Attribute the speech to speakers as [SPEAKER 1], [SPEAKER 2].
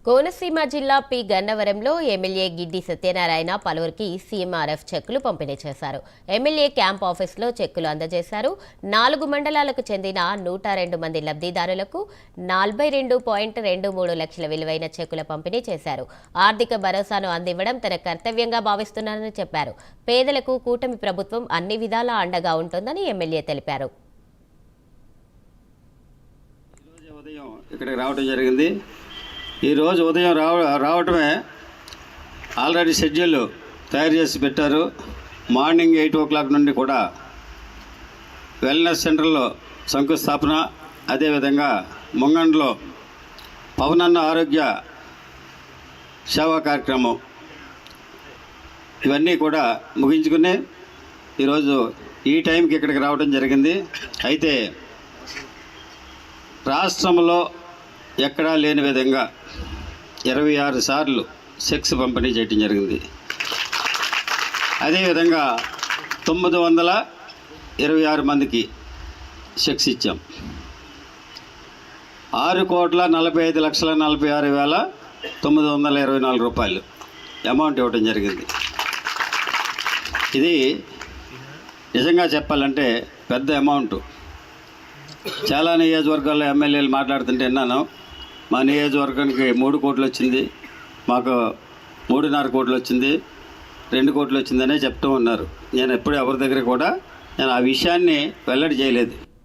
[SPEAKER 1] కోనసీమ జిల్లా పి గన్నవరంలో ఎమ్మెల్యే గిడ్డి సత్యనారాయణ పలువురికి సీఎంఆర్ఎఫ్ చెక్కులు పంపిణీ చేశారు. ఎమ్మెల్యే క్యాంప్ ఆఫీసులో చెక్కులు అందజేశారు. 4 మండలాలకు చెందిన 102 మంది లబ్ధిదారులకు 42.23 లక్షల విలువైన చెక్కుల పంపిణీ చేశారు. ఆర్థిక భరోసాను అందివ్వడం తన కర్తవ్యంగా భావిస్తున్నారని చెప్పారు. పేదలకు కూటమి ప్రభుత్వం అన్ని విధాలా అండగా ఉంటుందని ఎమ్మెల్యే తెలిపారు.
[SPEAKER 2] ఇక్కడికి రావడం జరిగింది. ఈరోజు ఉదయం రావటమే ఆల్రెడీ షెడ్యూల్ తయారు చేసి పెట్టారు. మార్నింగ్ 8 o'clock నుండి కూడా వెల్నెస్ సెంటర్లో శంకుస్థాపన, అదేవిధంగా ముంగండ్లో పవనన్న ఆరోగ్య సేవా కార్యక్రమం, ఇవన్నీ కూడా ముగించుకుని ఈరోజు ఈ టైంకి ఇక్కడికి రావడం జరిగింది. అయితే రాష్ట్రంలో ఎక్కడా లేని విధంగా 26 సార్లు చెక్స్ పంపిణీ చేయడం జరిగింది. అదేవిధంగా 926 మందికి చెక్స్ ఇచ్చాం. 6,45,46,924 రూపాయలు అమౌంట్ ఇవ్వడం జరిగింది. ఇది నిజంగా చెప్పాలంటే పెద్ద అమౌంట్. చాలా నియోజకవర్గాల్లో ఎమ్మెల్యేలు మాట్లాడుతుంటే విన్నాను, మా నియోజకవర్గానికి 3 కోట్లు వచ్చింది, మాకు 3.5 కోట్లు వచ్చింది, 2 కోట్లు వచ్చిందనే చెప్తూ ఉన్నారు. నేను ఎప్పుడు ఎవరి దగ్గర కూడా నేను ఆ విషయాన్ని వెల్లడి చేయలేదు.